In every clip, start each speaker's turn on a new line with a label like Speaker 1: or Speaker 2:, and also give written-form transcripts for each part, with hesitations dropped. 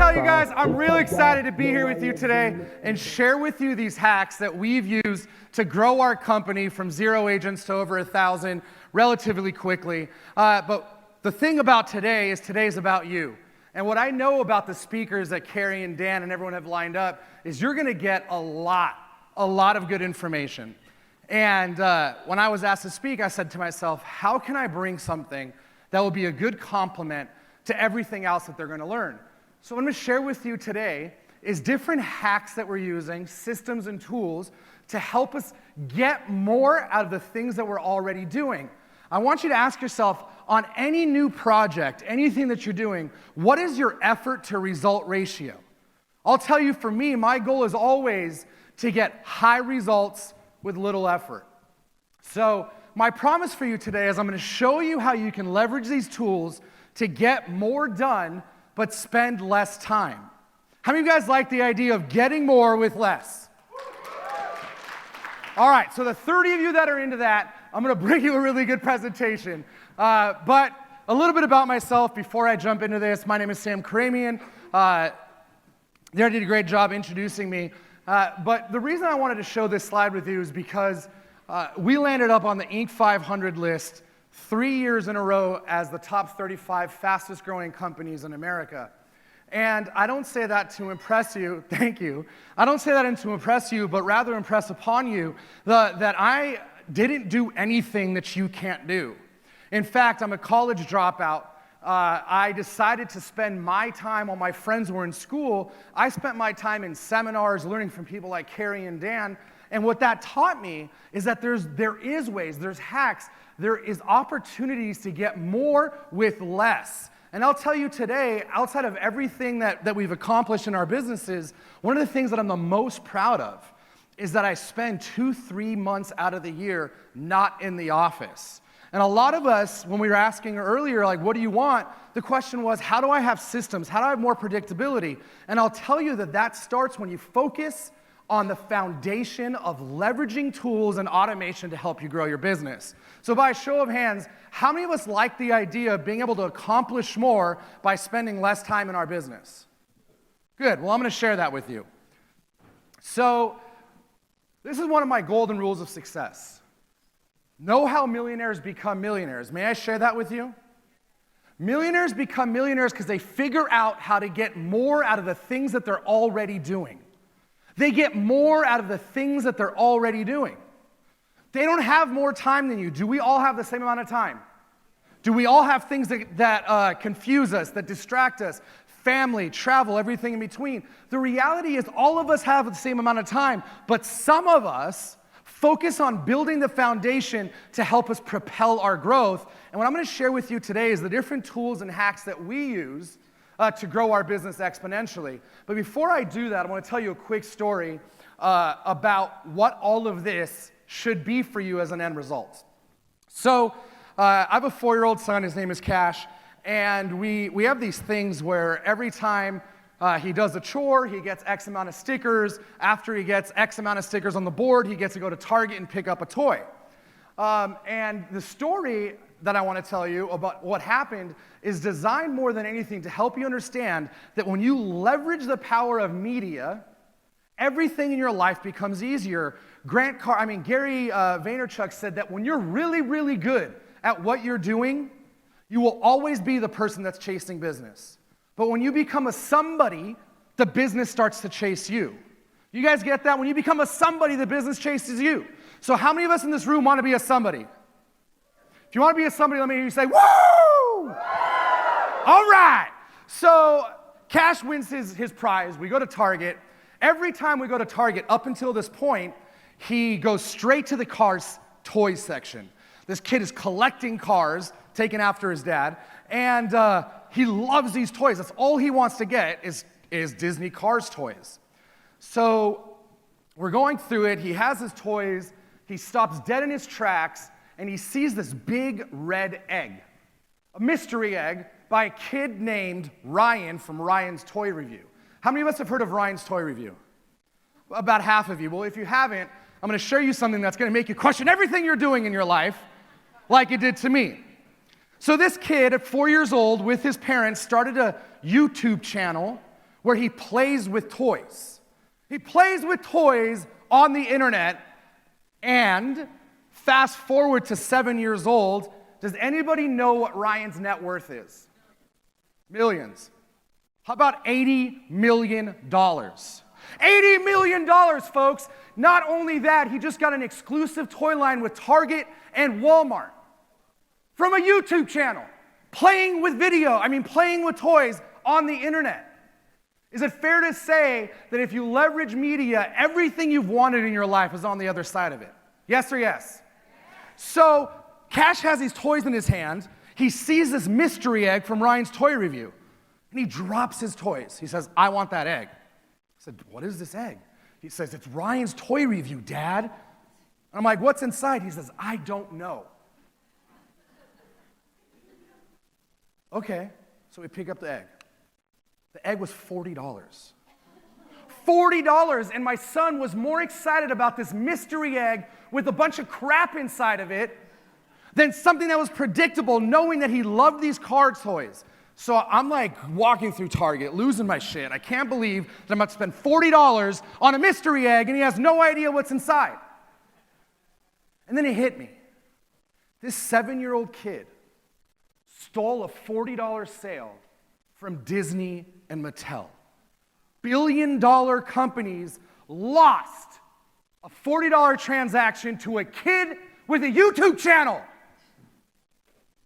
Speaker 1: tell you guys, I'm really excited to be here with you today and share with you these hacks that we've used to grow our company from 0 agents to over 1,000 relatively quickly. But the thing about today is today's about you. And what I know about the speakers that Keri and Dan and everyone have lined up is you're gonna get a lot of good information. And when I was asked to speak, I said to myself, how can I bring something that will be a good complement to everything else that they're gonna learn? So what I'm gonna share with you today is different hacks that we're using, systems and tools to help us get more out of the things that we're already doing. I want you to ask yourself, on any new project, anything that you're doing, what is your effort to result ratio? I'll tell you, for me, my goal is always to get high results with little effort. So my promise for you today is I'm going to show you how you can leverage these tools to get more done but spend less time. How many of you guys like the idea of getting more with less? All right, so the 30 of you that are into that, I'm going to bring you a really good presentation. But a little bit about myself before I jump into this. My name is Khorramian. They did a great job introducing me. But the reason I wanted to show this slide with you is because we landed up on the Inc. 500 list 3 years in a row as the top 35 fastest growing companies in America. And I don't say that to impress you, thank you. I don't say that to impress you, but rather impress upon you that I didn't do anything that you can't do. In fact, I'm a college dropout. I decided to spend my time while my friends were in school. I spent my time in seminars, learning from people like Keri and Dan. And what that taught me is that there is ways, there's hacks, there is opportunities to get more with less. And I'll tell you today, outside of everything that we've accomplished in our businesses, one of the things that I'm the most proud of is that I spend 2-3 months out of the year not in the office. And a lot of us, when we were asking earlier, like, what do you want? The question was, how do I have systems? How do I have more predictability? And I'll tell you that starts when you focus on the foundation of leveraging tools and automation to help you grow your business. So by a show of hands, how many of us like the idea of being able to accomplish more by spending less time in our business? Good, well, I'm gonna share that with you. So this is one of my golden rules of success. Know how millionaires become millionaires. May I share that with you? Millionaires become millionaires because they figure out how to get more out of the things that they're already doing. They get more out of the things that they're already doing. They don't have more time than you. Do we all have the same amount of time? Do we all have things that confuse us, that distract us? Family, travel, everything in between. The reality is all of us have the same amount of time, but some of us focus on building the foundation to help us propel our growth. And what I'm going to share with you today is the different tools and hacks that we use to grow our business exponentially. But before I do that, I want to tell you a quick story about what all of this should be for you as an end result. So I have a 4-year-old son. His name is Cash. And we have these things where every time he does a chore, he gets X amount of stickers. After he gets X amount of stickers on the board, he gets to go to Target and pick up a toy. And the story that I want to tell you about what happened is designed more than anything to help you understand that when you leverage the power of media, everything in your life becomes easier. Gary Vaynerchuk said that when you're really, really good at what you're doing, you will always be the person that's chasing business. But when you become a somebody, the business starts to chase you. You guys get that? When you become a somebody, the business chases you. So how many of us in this room want to be a somebody? If you want to be a somebody, let me hear you say, woo! All right. So Cash wins his prize. We go to Target. Every time we go to Target, up until this point, he goes straight to the cars toys section. This kid is collecting cars, taken after his dad, and he loves these toys. That's all he wants to get is Disney Cars toys. So we're going through it. He has his toys. He stops dead in his tracks, and he sees this big red egg, a mystery egg by a kid named Ryan from Ryan's Toy Review. How many of us have heard of Ryan's Toy Review? About half of you. Well, if you haven't, I'm going to show you something that's going to make you question everything you're doing in your life, like it did to me. So this kid at 4 years old with his parents started a YouTube channel where he plays with toys. He plays with toys on the internet, and fast forward to 7 years old, does anybody know what Ryan's net worth is? Millions. How about $80 million? $80 million, folks. Not only that, he just got an exclusive toy line with Target and Walmart from a YouTube channel, playing with toys on the internet. Is it fair to say that if you leverage media, everything you've wanted in your life is on the other side of it? Yes or yes? So Cash has these toys in his hand. He sees this mystery egg from Ryan's toy review, and he drops his toys. He says, I want that egg. I said, what is this egg? He says, it's Ryan's toy review, Dad. And I'm like, what's inside? He says, I don't know. Okay, so we pick up the egg. The egg was $40. $40, and my son was more excited about this mystery egg with a bunch of crap inside of it than something that was predictable, knowing that he loved these car toys. So I'm like walking through Target, losing my shit. I can't believe that I'm about to spend $40 on a mystery egg, and he has no idea what's inside. And then it hit me. This 7-year-old kid stole a $40 sale from Disney and Mattel. Billion-dollar companies lost a $40 transaction to a kid with a YouTube channel.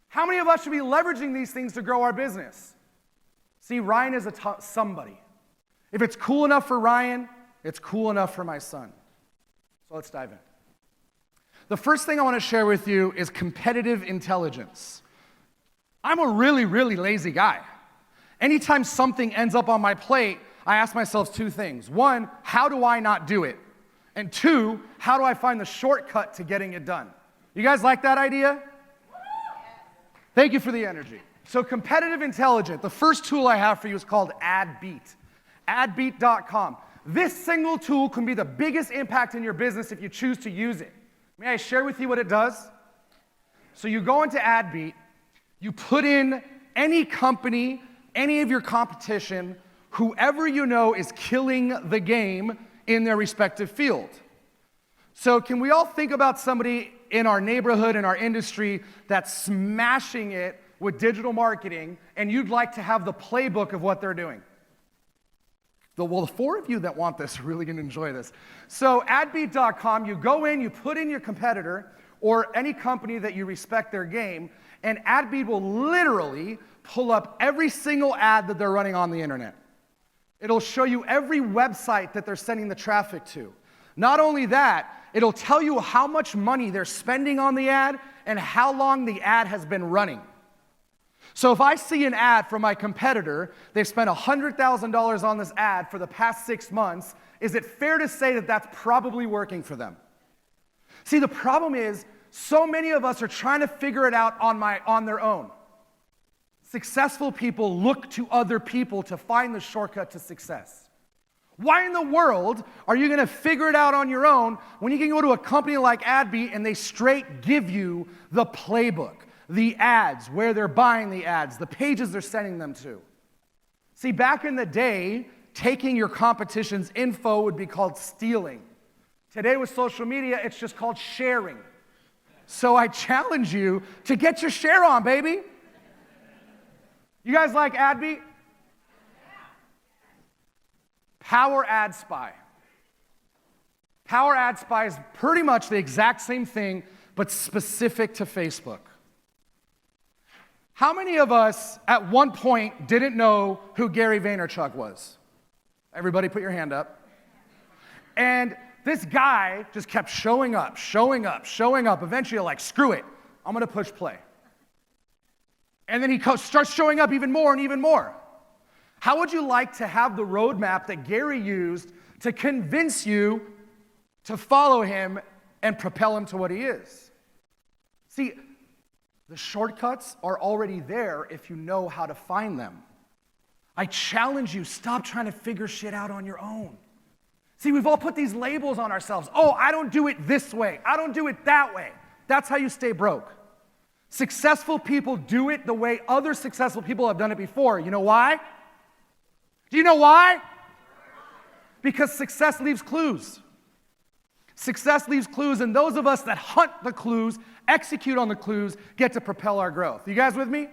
Speaker 1: How many of us should be leveraging these things to grow our business? See, Ryan is somebody. If it's cool enough for Ryan, it's cool enough for my son. So let's dive in. The first thing I want to share with you is competitive intelligence. I'm a really, really lazy guy. Anytime something ends up on my plate, I ask myself two things. One, how do I not do it? And two, how do I find the shortcut to getting it done? You guys like that idea? Thank you for the energy. So competitive intelligence, the first tool I have for you is called AdBeat. AdBeat.com. This single tool can be the biggest impact in your business if you choose to use it. May I share with you what it does? So you go into AdBeat, you put in any company, any of your competition, whoever you know is killing the game in their respective field. So can we all think about somebody in our neighborhood, in our industry, that's smashing it with digital marketing, and you'd like to have the playbook of what they're doing? Well, the four of you that want this are really going to enjoy this. So adbeat.com, you go in, you put in your competitor or any company that you respect their game, and AdBeat will literally pull up every single ad that they're running on the internet. It'll show you every website that they're sending the traffic to. Not only that, it'll tell you how much money they're spending on the ad and how long the ad has been running. So if I see an ad from my competitor, they've spent $100,000 on this ad for the past 6 months, is it fair to say that that's probably working for them? See, the problem is, so many of us are trying to figure it out on their own. Successful people look to other people to find the shortcut to success. Why in the world are you going to figure it out on your own when you can go to a company like AdBeat and they straight give you the playbook, the ads, where they're buying the ads, the pages they're sending them to? See, back in the day, taking your competition's info would be called stealing. Today with social media, it's just called sharing. So I challenge you to get your share on, baby. You guys like AdBeat? Power Ad Spy. Power Ad Spy is pretty much the exact same thing, but specific to Facebook. How many of us at one point didn't know who Gary Vaynerchuk was? Everybody put your hand up. And this guy just kept showing up. Eventually, like, screw it, I'm going to push play. And then he starts showing up even more and even more. How would you like to have the roadmap that Gary used to convince you to follow him and propel him to what he is? See, the shortcuts are already there if you know how to find them. I challenge you, stop trying to figure shit out on your own. See, we've all put these labels on ourselves. Oh, I don't do it this way. I don't do it that way. That's how you stay broke. Successful people do it the way other successful people have done it before. You know why? Do you know why? Because success leaves clues. Success leaves clues, and those of us that hunt the clues, execute on the clues, get to propel our growth. You guys with me?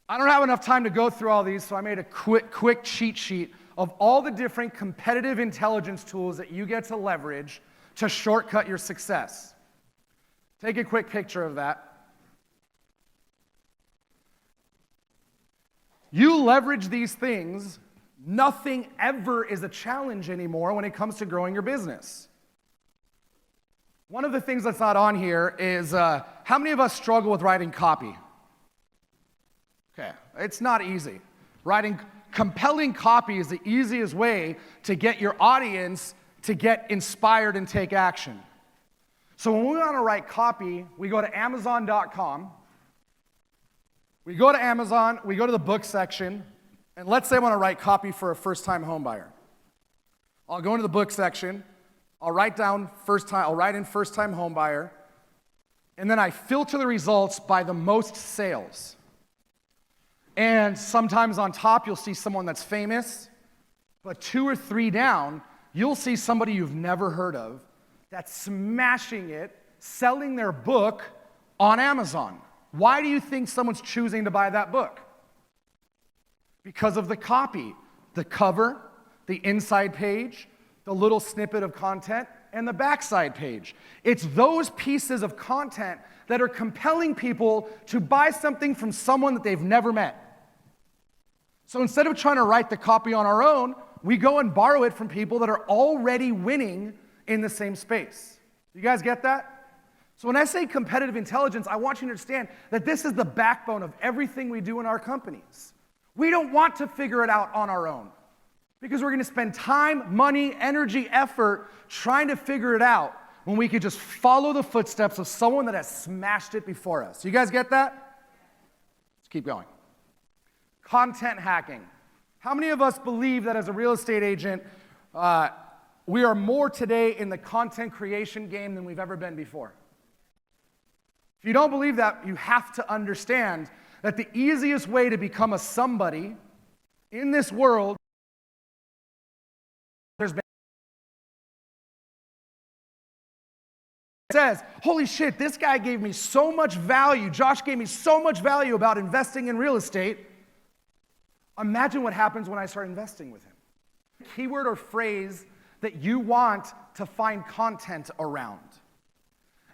Speaker 1: I don't have enough time to go through all these, so I made a quick cheat sheet of all the different competitive intelligence tools that you get to leverage to shortcut your success. Take a quick picture of that. You leverage these things, nothing ever is a challenge anymore when it comes to growing your business. One of the things that's not on here is how many of us struggle with writing copy? Okay, it's not easy. Writing compelling copy is the easiest way to get your audience to get inspired and take action. So when we want to write copy, we go to Amazon.com. We go to Amazon, we go to the book section, and let's say I want to write copy for a first-time home buyer. I'll go into the book section, I'll write in first-time home buyer, and then I filter the results by the most sales. And sometimes on top, you'll see someone that's famous, but 2 or 3 down, you'll see somebody you've never heard of that's smashing it, selling their book on Amazon. Why do you think someone's choosing to buy that book? Because of the copy, the cover, the inside page, the little snippet of content, and the backside page. It's those pieces of content that are compelling people to buy something from someone that they've never met. So instead of trying to write the copy on our own, we go and borrow it from people that are already winning in the same space. You guys get that? So when I say competitive intelligence, I want you to understand that this is the backbone of everything we do in our companies. We don't want to figure it out on our own because we're going to spend time, money, energy, effort trying to figure it out when we could just follow the footsteps of someone that has smashed it before us. You guys get that? Let's keep going. Content hacking. How many of us believe that as a real estate agent, we are more today in the content creation game than we've ever been before? If you don't believe that, you have to understand that the easiest way to become a somebody in this world, says, holy shit, this guy gave me so much value, Josh gave me so much value about investing in real estate. Imagine what happens when I start investing with him. Keyword or phrase that you want to find content around.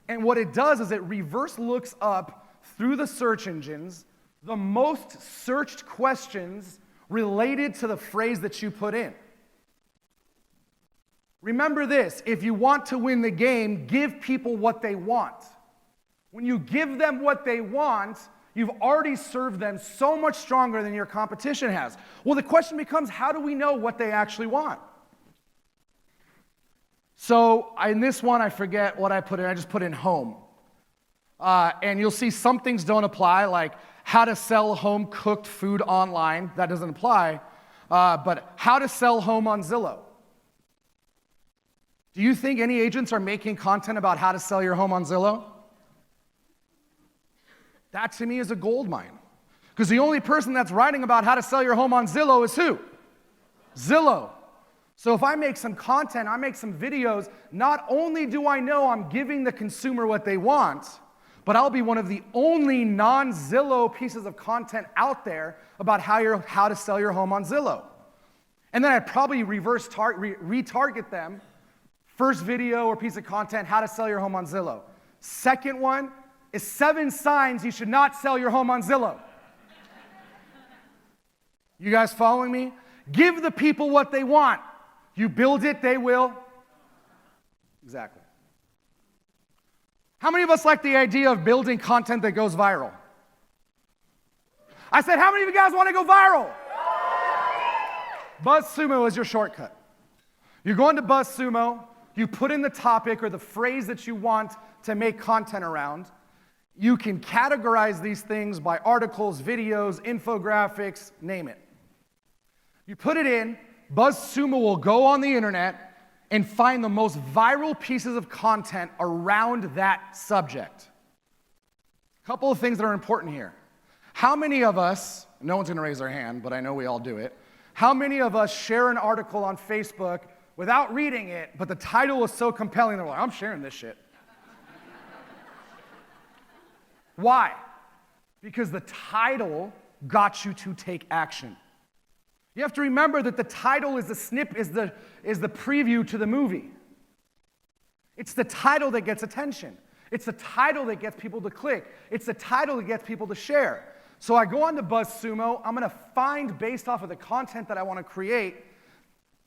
Speaker 1: And what it does is it reverse looks up through the search engines the most searched questions related to the phrase that you put in. Remember this, if you want to win the game, give people what they want. When you give them what they want, you've already served them so much stronger than your competition has. Well, the question becomes, how do we know what they actually want? So in this one, I forget what I put in. I just put in home. And you'll see some things don't apply, like how to sell home-cooked food online. That doesn't apply. But how to sell home on Zillow. Do you think any agents are making content about how to sell your home on Zillow? That to me is a gold mine. Because the only person that's writing about how to sell your home on Zillow is who? Zillow. So if I make some content, I make some videos, not only do I know I'm giving the consumer what they want, but I'll be one of the only non-Zillow pieces of content out there about how to sell your home on Zillow. And then I'd probably retarget them. First video or piece of content, how to sell your home on Zillow. Second one is 7 signs you should not sell your home on Zillow. You guys following me? Give the people what they want. You build it, they will. Exactly. How many of us like the idea of building content that goes viral? I said, how many of you guys want to go viral? BuzzSumo is your shortcut. You go into BuzzSumo, you put in the topic or the phrase that you want to make content around. You can categorize these things by articles, videos, infographics, name it. You put it in, BuzzSumo will go on the internet and find the most viral pieces of content around that subject. A couple of things that are important here. How many of us, no one's gonna raise their hand, but I know we all do it, how many of us share an article on Facebook without reading it, but the title is so compelling that we're like, I'm sharing this shit. Why? Because the title got you to take action. You have to remember that the title is the preview to the movie. It's the title that gets attention. It's the title that gets people to click. It's the title that gets people to share. So I go on to BuzzSumo. I'm going to find, based off of the content that I want to create,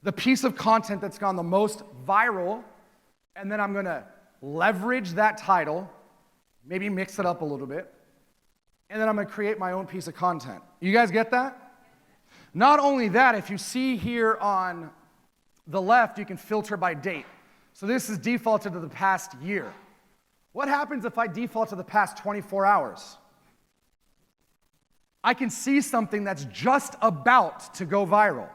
Speaker 1: the piece of content that's gone the most viral, and then I'm going to leverage that title, maybe mix it up a little bit, and then I'm going to create my own piece of content. You guys get that? Not only that, if you see here on the left, you can filter by date. So this is defaulted to the past year. What happens if I default to the past 24 hours? I can see something that's just about to go viral.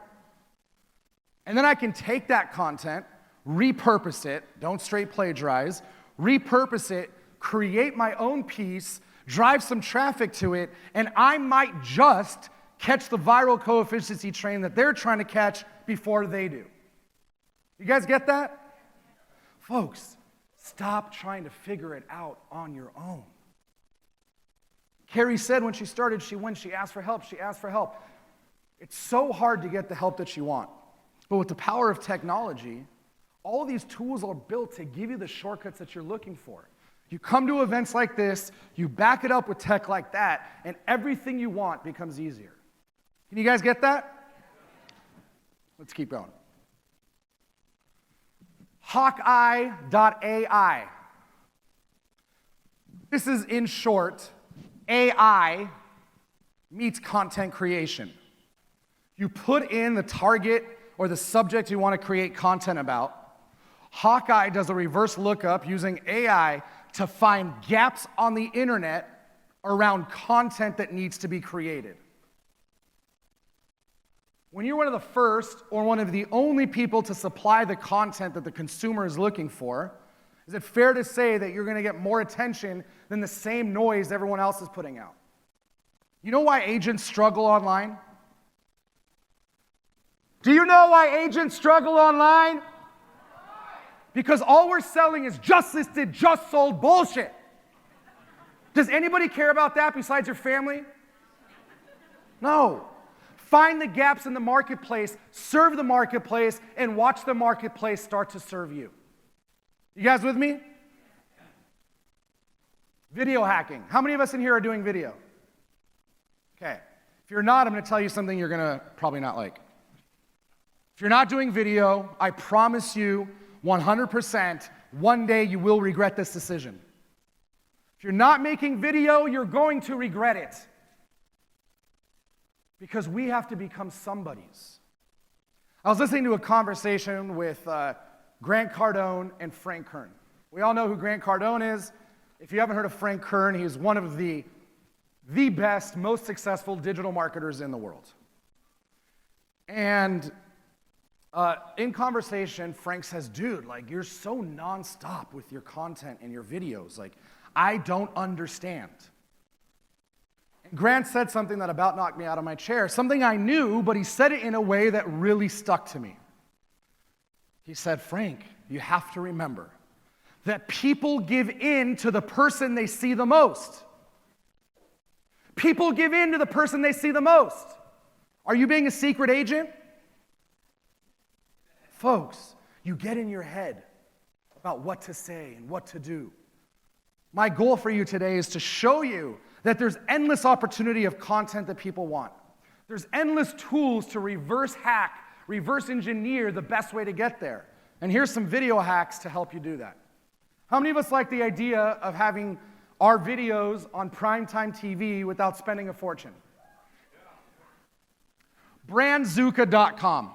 Speaker 1: And then I can take that content, repurpose it, don't straight plagiarize, repurpose it, create my own piece, drive some traffic to it, and I might just catch the viral coefficient train that they're trying to catch before they do. You guys get that? Folks, stop trying to figure it out on your own. Keri said when she started, she asked for help, It's so hard to get the help that you want. But with the power of technology, all of these tools are built to give you the shortcuts that you're looking for. You come to events like this, you back it up with tech like that, and everything you want becomes easier. Can you guys get that? Let's keep going. Hawkeye.ai. This is, in short, AI meets content creation. You put in the target or the subject you want to create content about. Hawkeye does a reverse lookup using AI to find gaps on the internet around content that needs to be created. When you're one of the first or one of the only people to supply the content that the consumer is looking for, is it fair to say that you're going to get more attention than the same noise everyone else is putting out? You know why agents struggle online? Do you know why agents struggle online? Because all we're selling is just listed, just sold bullshit. Does anybody care about that besides your family? No. Find the gaps in the marketplace, serve the marketplace, and watch the marketplace start to serve you. You guys with me? Video hacking. How many of us in here are doing video? Okay. If you're not, I'm going to tell you something you're going to probably not like. If you're not doing video, I promise you 100%, one day you will regret this decision. If you're not making video, you're going to regret it. Because we have to become somebodies. I was listening to a conversation with Grant Cardone and Frank Kern. We all know who Grant Cardone is. If you haven't heard of Frank Kern, he's one of the best, most successful digital marketers in the world. And in conversation, Frank says, dude, like, you're so nonstop with your content and your videos. Like, I don't understand. And Grant said something that about knocked me out of my chair, something I knew, but he said it in a way that really stuck to me. He said, Frank, you have to remember that people give in to the person they see the most. People give in to the person they see the most. Are you being a secret agent? Folks, you get in your head about what to say and what to do. My goal for you today is to show you that there's endless opportunity of content that people want. There's endless tools to reverse hack, reverse engineer the best way to get there. And here's some video hacks to help you do that. How many of us like the idea of having our videos on primetime TV without spending a fortune? Brandzuka.com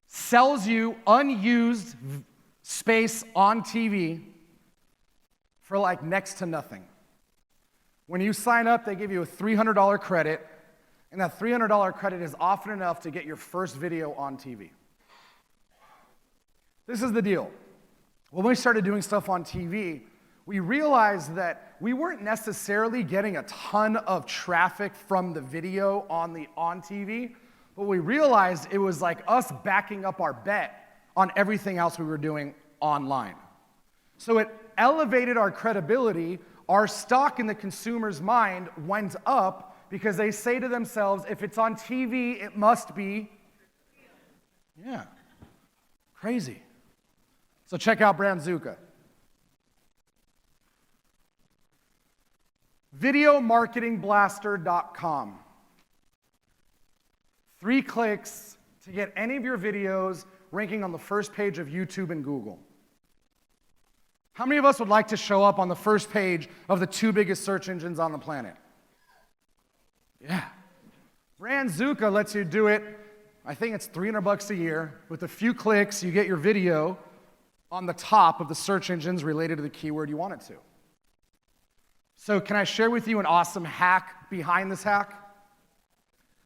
Speaker 1: sells you unused space on TV for like next to nothing. When you sign up, they give you a $300 credit, and that $300 credit is often enough to get your first video on TV. This is the deal. When we started doing stuff on TV, we realized that we weren't necessarily getting a ton of traffic from the video on TV, but we realized it was like us backing up our bet on everything else we were doing online. So it elevated our credibility. Our stock in the consumer's mind went up because they say to themselves, if it's on TV, it must be. Yeah, crazy. So check out Branzuka. Videomarketingblaster.com. 3 clicks to get any of your videos ranking on the first page of YouTube and Google. How many of us would like to show up on the first page of the 2 biggest search engines on the planet? Yeah. Branzuka lets you do it. I think it's $300 a year. With a few clicks, you get your video on the top of the search engines related to the keyword you want it to. So can I share with you an awesome hack behind this hack?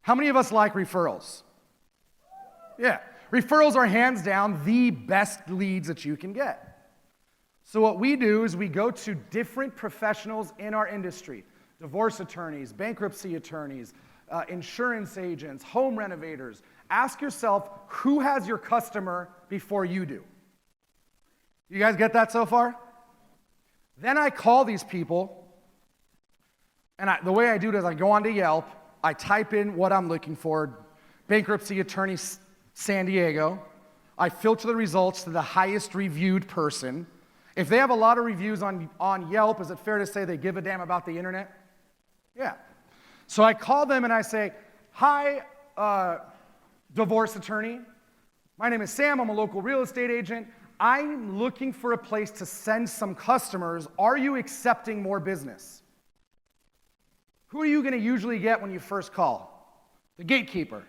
Speaker 1: How many of us like referrals? Yeah. Referrals are hands down the best leads that you can get. So what we do is we go to different professionals in our industry, divorce attorneys, bankruptcy attorneys, insurance agents, home renovators. Ask yourself, who has your customer before you do? You guys get that so far? Then I call these people, and the way I do it is I go onto Yelp, I type in what I'm looking for, bankruptcy attorney San Diego. I filter the results to the highest reviewed person. If they have a lot of reviews on Yelp, is it fair to say they give a damn about the internet? Yeah. So I call them and I say, hi, divorce attorney. My name is Sam. I'm a local real estate agent. I'm looking for a place to send some customers. Are you accepting more business? Who are you going to usually get when you first call? The gatekeeper.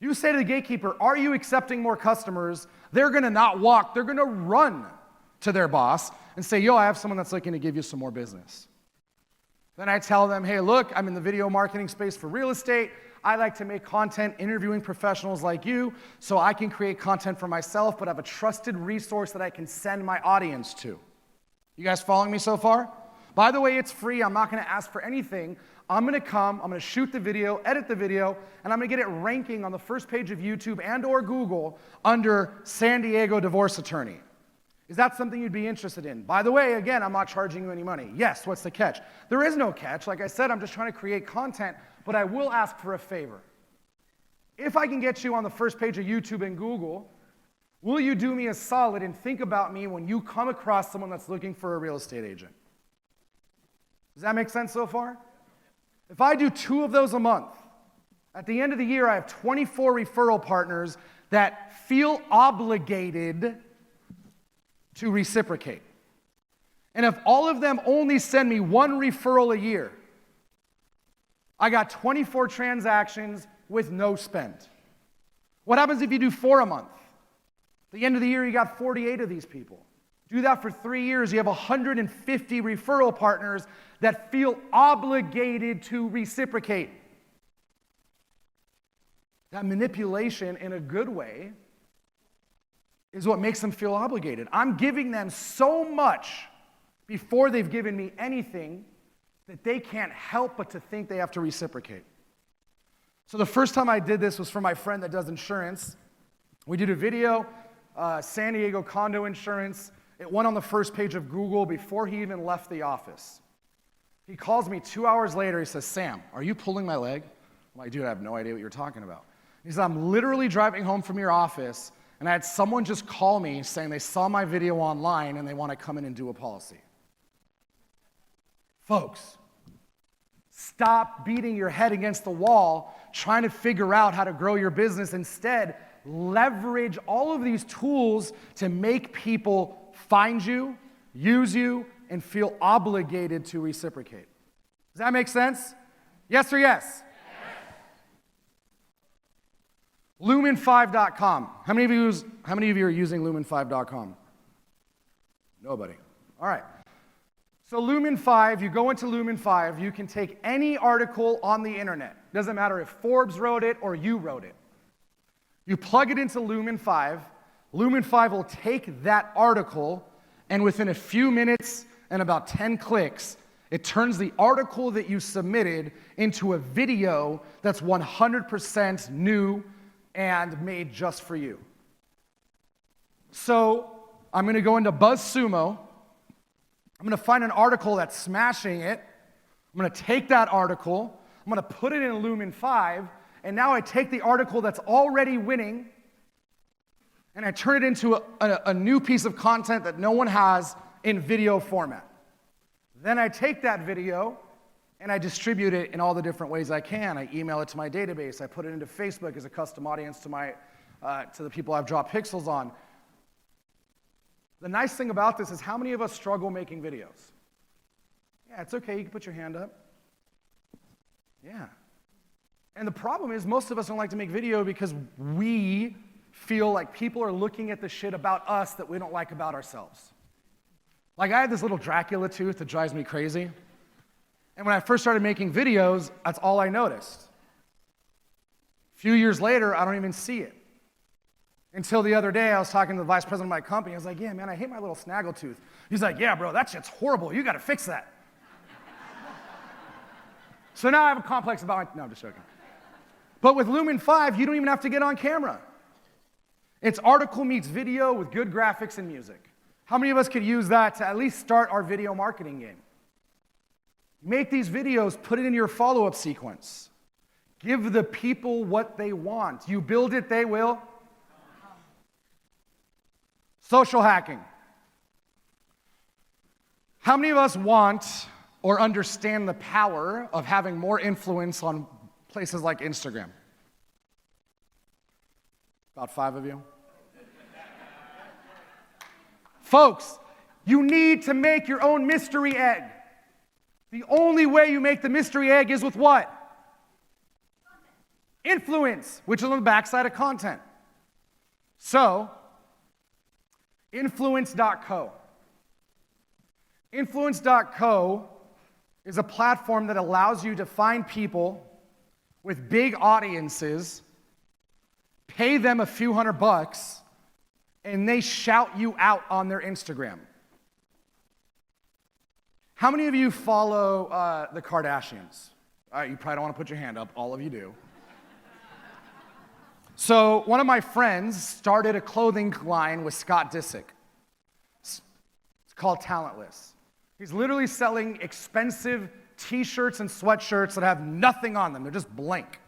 Speaker 1: You say to the gatekeeper, are you accepting more customers? They're going to not walk. They're going to run to their boss and say, yo, I have someone that's looking to give you some more business. Then I tell them, hey, look, I'm in the video marketing space for real estate. I like to make content interviewing professionals like you so I can create content for myself, but have a trusted resource that I can send my audience to. You guys following me so far? By the way, it's free. I'm not going to ask for anything. I'm going to shoot the video, edit the video, and I'm going to get it ranking on the first page of YouTube and or Google under San Diego divorce attorney. Is that something you'd be interested in? By the way, again, I'm not charging you any money. Yes, what's the catch? There is no catch. Like I said, I'm just trying to create content, but I will ask for a favor. If I can get you on the first page of YouTube and Google, will you do me a solid and think about me when you come across someone that's looking for a real estate agent? Does that make sense so far? If I do 2 of those a month, at the end of the year, I have 24 referral partners that feel obligated to reciprocate. And if all of them only send me 1 referral a year, I got 24 transactions with no spend. What happens if you do 4 a month? At the end of the year, you got 48 of these people. Do that for 3 years, you have 150 referral partners that feel obligated to reciprocate. That manipulation in a good way is what makes them feel obligated. I'm giving them so much before they've given me anything that they can't help but to think they have to reciprocate. So the first time I did this was for my friend that does insurance. We did a video, San Diego condo insurance. It went on the first page of Google before he even left the office. He calls me 2 hours later. He says, Sam, are you pulling my leg? I'm like, dude, I have no idea what you're talking about. He says, I'm literally driving home from your office, and I had someone just call me saying they saw my video online and they want to come in and do a policy. Folks, stop beating your head against the wall trying to figure out how to grow your business. Instead, leverage all of these tools to make people find you, use you, and feel obligated to reciprocate. Does that make sense? Yes or yes? Lumen5.com. How many of you are using Lumen5.com? Nobody. All right. So Lumen5, you go into Lumen5, you can take any article on the internet. Doesn't matter if Forbes wrote it or you wrote it. You plug it into Lumen5. Lumen5 will take that article and within a few minutes and about 10 clicks, it turns the article that you submitted into a video that's 100% new and made just for you. So I'm going to go into BuzzSumo. I'm going to find an article that's smashing it. I'm going to take that article. I'm going to put it in Lumen 5. And now I take the article that's already winning and I turn it into a new piece of content that no one has in video format. Then I take that video and I distribute it in all the different ways I can. I email it to my database. I put it into Facebook as a custom audience to the people I've dropped pixels on. The nice thing about this is how many of us struggle making videos? Yeah, it's okay. You can put your hand up. Yeah. And the problem is most of us don't like to make video because we feel like people are looking at the shit about us that we don't like about ourselves. Like I have this little Dracula tooth that drives me crazy. And when I first started making videos, that's all I noticed. A few years later, I don't even see it. Until the other day, I was talking to the vice president of my company. I was like, yeah, man, I hate my little snaggle tooth. He's like, yeah, bro, that shit's horrible. You got to fix that. So now I have a complex about my... No, I'm just joking. But with Lumen 5, you don't even have to get on camera. It's article meets video with good graphics and music. How many of us could use that to at least start our video marketing game? Make these videos, put it in your follow-up sequence. Give the people what they want. You build it, they will. Social hacking. How many of us want or understand the power of having more influence on places like Instagram? About 5 of you. Folks, you need to make your own mystery egg. The only way you make the mystery egg is with what? Influence, which is on the backside of content. So, influence.co. Influence.co is a platform that allows you to find people with big audiences, pay them a few $100, and they shout you out on their Instagram. How many of you follow the Kardashians? All right, you probably don't want to put your hand up. All of you do. So one of my friends started a clothing line with Scott Disick. It's called Talentless. He's literally selling expensive t-shirts and sweatshirts that have nothing on them. They're just blank.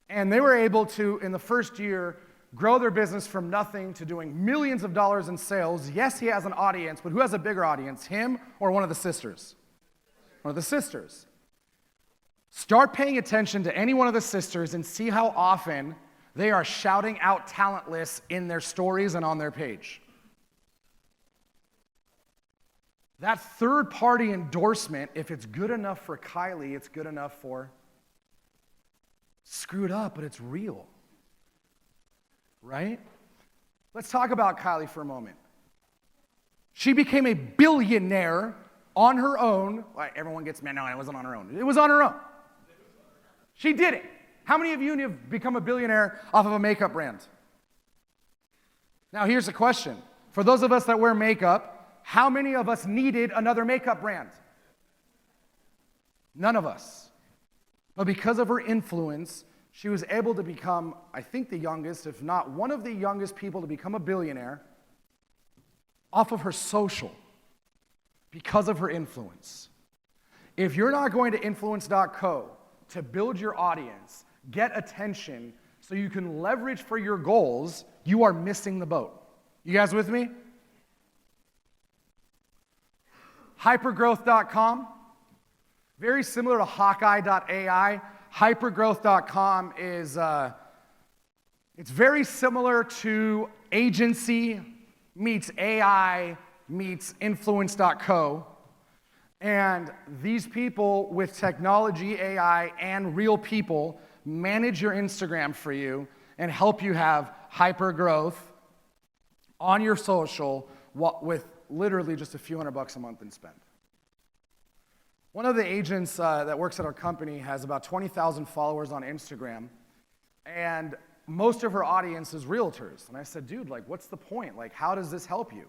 Speaker 1: And they were able to, in the first year, grow their business from nothing to doing millions of dollars in sales. Yes, he has an audience, but who has a bigger audience, him or one of the sisters? One of the sisters. Start paying attention to any one of the sisters and see how often they are shouting out Talentless in their stories and on their page. That third-party endorsement, if it's good enough for Kylie, it's good enough for... Screwed up, but it's real. Right? Let's talk about Kylie for a moment. She became a billionaire on her own. Like, everyone gets, man, no, it wasn't on her own. It was on her own. She did it. How many of you have become a billionaire off of a makeup brand? Now, here's the question. For those of us that wear makeup, how many of us needed another makeup brand? None of us. But because of her influence, she was able to become, I think, the youngest, if not one of the youngest people to become a billionaire off of her social because of her influence. If you're not going to influence.co to build your audience, get attention so you can leverage for your goals, you are missing the boat. You guys with me? Hypergrowth.com. Very similar to Hawkeye.ai, hypergrowth.com is, it's very similar to agency meets AI meets influence.co. And these people with technology, AI, and real people manage your Instagram for you and help you have hyper growth on your social with literally just a few $100 a month in spend. One of the agents that works at our company has about 20,000 followers on Instagram, and most of her audience is realtors. And I said, dude, like, what's the point? Like, how does this help you?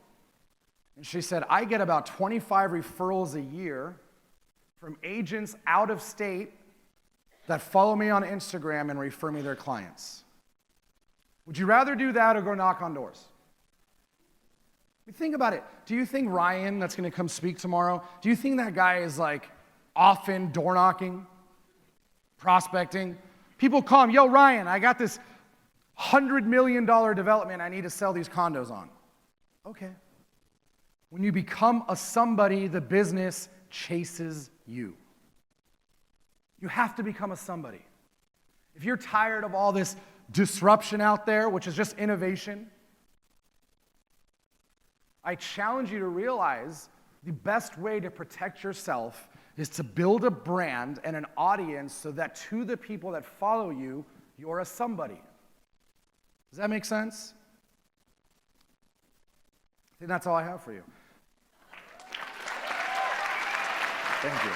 Speaker 1: And she said, I get about 25 referrals a year from agents out of state that follow me on Instagram and refer me their clients. Would you rather do that or go knock on doors? Think about it. Do you think Ryan, that's going to come speak tomorrow, do you think that guy is like often door knocking, prospecting? People call him, yo, Ryan, I got this $100 million development I need to sell these condos on. Okay. When you become a somebody, the business chases you. You have to become a somebody. If you're tired of all this disruption out there, which is just innovation, I challenge you to realize the best way to protect yourself is to build a brand and an audience so that to the people that follow you, you're a somebody. Does that make sense? I think that's all I have for you. Thank you.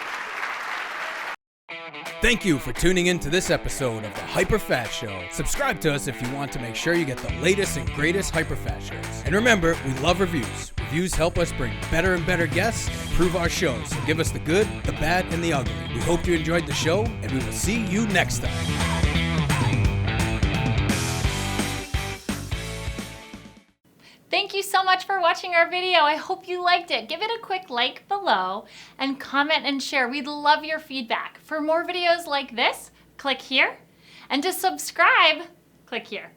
Speaker 2: Thank you for tuning in to this episode of the HyperFast Show. Subscribe to us if you want to make sure you get the latest and greatest HyperFast shows. And remember, we love reviews. Reviews help us bring better and better guests and improve our shows. So give us the good, the bad, and the ugly. We hope you enjoyed the show, and we will see you next time.
Speaker 3: Thank you so much for watching our video. I hope you liked it. Give it a quick like below and comment and share. We'd love your feedback. For more videos like this, click here. And to subscribe, click here.